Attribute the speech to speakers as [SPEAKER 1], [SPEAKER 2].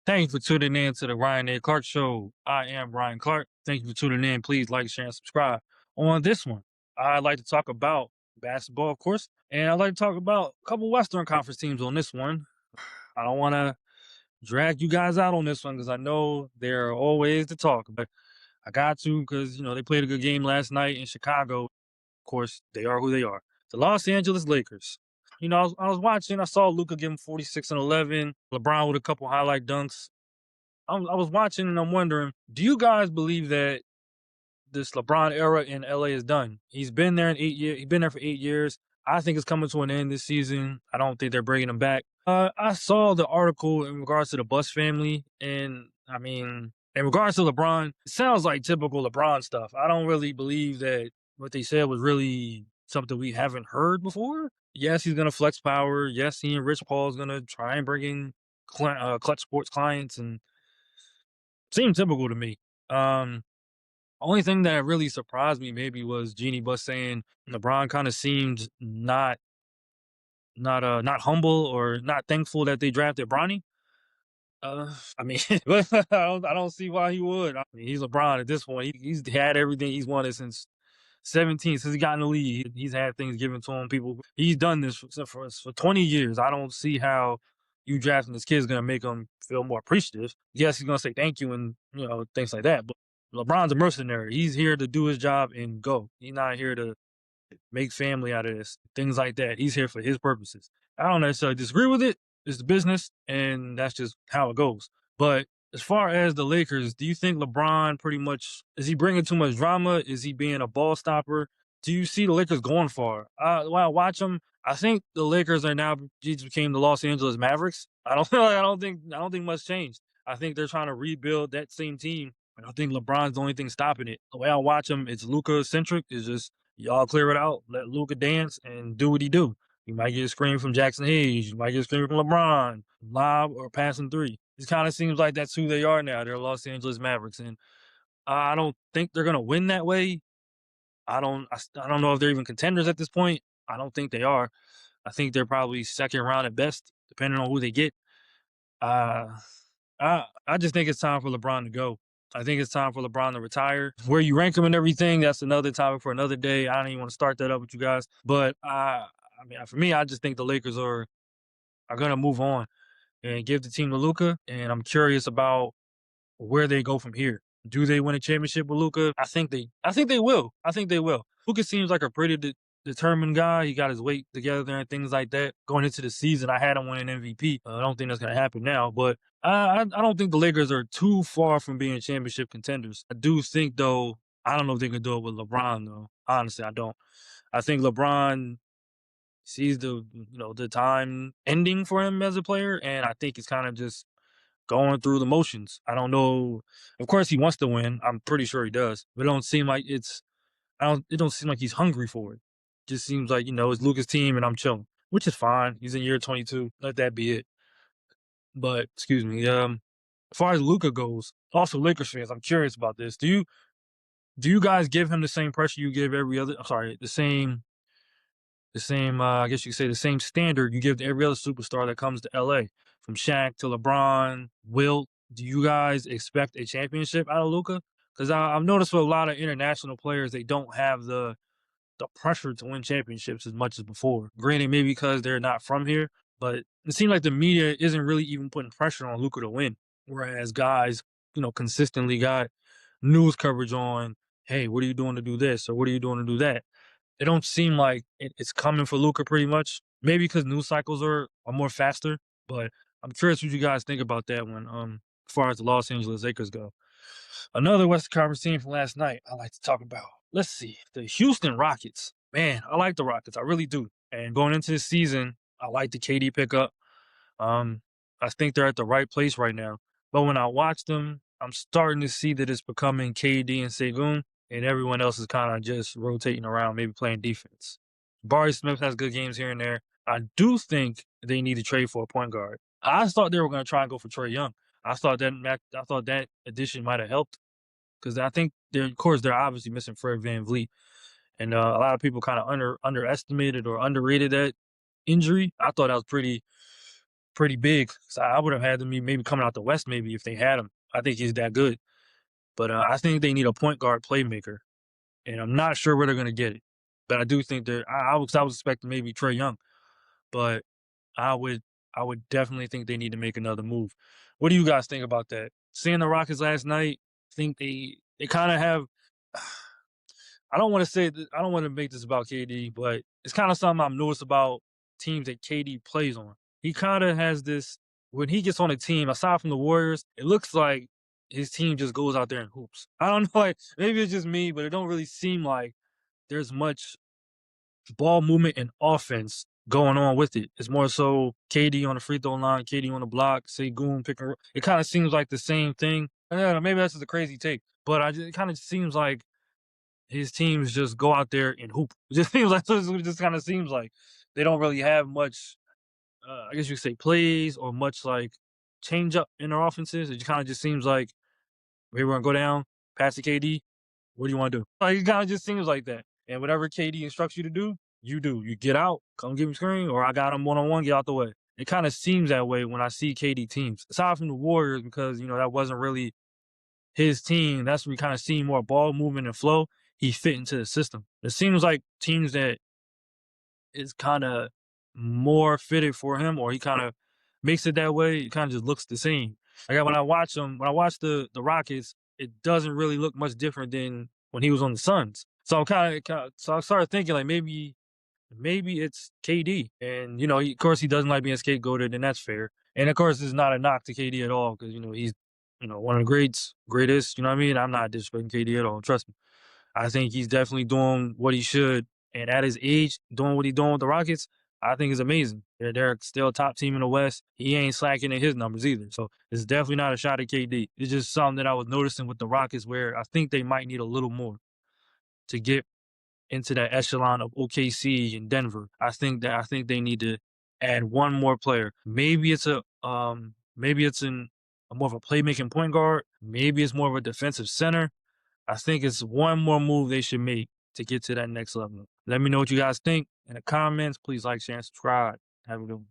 [SPEAKER 1] Thank you for tuning in to the Ryan A. Clark Show. I am Ryan Clark. Thank you for tuning in. Please like, share, and subscribe. On this one, I'd like to talk about basketball, of course, and I'd like to talk about a couple Western Conference teams on this one. I don't want to drag you guys out on this one because I know there are always to talk, but I got to because, they played a good game last night in Chicago. Of course, they are who they are. The Los Angeles Lakers. I was watching. I saw Luca give him 46 and 11. LeBron with a couple highlight dunks. I was watching and I'm wondering, do you guys believe that this LeBron era in LA is done? He's been there in 8 years. He's been there for 8 years. I think it's coming to an end this season. I don't think they're bringing him back. I saw the article in regards to the Bus family, and I mean, in regards to LeBron, it sounds like typical LeBron stuff. I don't really believe that what they said was really something we haven't heard before. Yes, he's gonna flex power. Yes, he and Rich Paul is gonna try and bring in clutch sports clients and seemed typical to me. Um, Only thing that really surprised me maybe was Jeannie Buss saying LeBron kind of seemed not humble or not thankful that they drafted Bronny. I mean, I don't see why he would. I mean, he's LeBron at this point. He's had everything he's wanted since 17, since he got in the league. He's had things given to him. He's done this for 20 years. I don't see how you drafting this kid is going to make him feel more appreciative. Yes, he's going to say thank you and, things like that. But LeBron's a mercenary. He's here to do his job and go. He's not here to make family out of this, things like that. He's here for his purposes. I don't necessarily disagree with it. It's the business, and that's just how it goes. But as far as the Lakers, do you think LeBron pretty much is he bringing too much drama? Is he being a ball stopper? Do you see the Lakers going far? When I watch them, I think the Lakers are now just became the Los Angeles Mavericks. I don't I don't think much changed. I think they're trying to rebuild that same team. And I think LeBron's the only thing stopping it. The way I watch him, it's Luka centric. It's just y'all clear it out, let Luka dance and do what he do. You might get a screen from Jackson Hayes. You might get a screen from LeBron, lob or passing three. It kind of seems like that's who they are now. They're Los Angeles Mavericks, and I don't think they're gonna win that way. I don't know if they're even contenders at this point. I don't think they are. I think they're probably second round at best, depending on who they get. Uh, I just think it's time for LeBron to go. I think it's time for LeBron to retire. Where you rank him and everything, that's another topic for another day. I don't even want to start that up with you guys. But I mean, for me, I just think the Lakers are gonna move on and give the team to Luca. And I'm curious about where they go from here. Do they win a championship with Luca? I think they will. I think they will. Luca seems like a pretty determined guy. He got his weight together and things like that. Going into the season, I had him winning MVP. I don't think that's gonna happen now, but I don't think the Lakers are too far from being championship contenders. I do think though, I don't know if they can do it with LeBron though. Honestly, I don't. I think LeBron sees the time ending for him as a player, and I think he's kind of just going through the motions. I don't know. Of course, he wants to win. I'm pretty sure he does. But it don't seem like it's. I don't. It don't seem like he's hungry for it. Just seems like it's Lucas' team, and I'm chilling, which is fine. He's in year 22. Let that be it. But excuse me. As far as Luca goes, also Lakers fans, I'm curious about this. Do you guys give him the same pressure you give every other? I'm sorry, the same. I guess you could say the same standard you give to every other superstar that comes to LA, from Shaq to LeBron, Wilt. Do you guys expect a championship out of Luca? Because I've noticed with a lot of international players, they don't have the pressure to win championships as much as before. Granted, maybe because they're not from here, but it seems like the media isn't really even putting pressure on Luca to win. Whereas guys, consistently got news coverage on, hey, what are you doing to do this or what are you doing to do that? It don't seem like it's coming for Luca pretty much. Maybe because news cycles are more faster, but I'm curious what you guys think about that one. As far as the Los Angeles Lakers go, another Western Conference team from last night I like to talk about. Let's see, the Houston Rockets. Man, I like the Rockets. I really do. And going into this season, I like the KD pickup. Um, I think they're at the right place right now. But when I watch them, I'm starting to see that it's becoming KD and Segun, and everyone else is kind of just rotating around, maybe playing defense. Barry Smith has good games here and there. I do think they need to trade for a point guard. I thought they were going to try and go for Trey Young. I thought that addition might have helped because I think of course, they're obviously missing Fred Van Vliet, and a lot of people kind of underestimated or underrated that injury. I thought that was pretty. pretty big. So I would have had them maybe coming out the West maybe if they had him. I think he's that good. But I think they need a point guard playmaker, and I'm not sure where they're gonna get it. But I do think they're. I was expecting maybe Trey Young, but I would I would definitely think they need to make another move. What do you guys think about that? Seeing the Rockets last night, I think they kind of have. I don't want to say that, I don't want to make this about KD, but it's kind of something I've noticed about teams that KD plays on. He kind of has this when he gets on a team. Aside from the Warriors, it looks like his team just goes out there and hoops. I don't know, like maybe it's just me, but it don't really seem like there's much ball movement and offense going on with it. It's more so KD on the free throw line, KD on the block, say Goon pick and roll. It kind of seems like the same thing. I don't know, maybe that's just a crazy take, but it kind of seems like his teams just go out there and hoop. It just seems like it just kind of seems like they don't really have much. I guess you could say plays or much like change up in their offenses. It kind of just seems like we're gonna go down, pass to KD. What do you want to do? Like it kind of just seems like that. And whatever KD instructs you to do, you do. You get out, come give me screen, or I got him one on one, get out the way. It kind of seems that way when I see KD teams. Aside from the Warriors, because that wasn't really his team. That's where we kind of see more ball movement and flow. He fit into the system. It seems like teams that is kind of more fitted for him, or he kind of makes it that way. It kind of just looks the same. Like when I watch him, when I watch the Rockets, it doesn't really look much different than when he was on the Suns. So so I started thinking like maybe it's KD, and of course he doesn't like being scapegoated, and that's fair. And of course, it's not a knock to KD at all because he's one of the greatest. You know what I mean? I'm not disrespecting KD at all. Trust me. I think he's definitely doing what he should, and at his age, doing what he's doing with the Rockets, I think is amazing. They're still a top team in the West. He ain't slacking in his numbers either. So it's definitely not a shot at KD. It's just something that I was noticing with the Rockets where I think they might need a little more to get into that echelon of OKC and Denver. I think they need to add one more player. Maybe it's a more of a playmaking point guard. Maybe it's more of a defensive center. I think it's one more move they should make to get to that next level. Let me know what you guys think in the comments. Please like, share, and subscribe. Have a good one.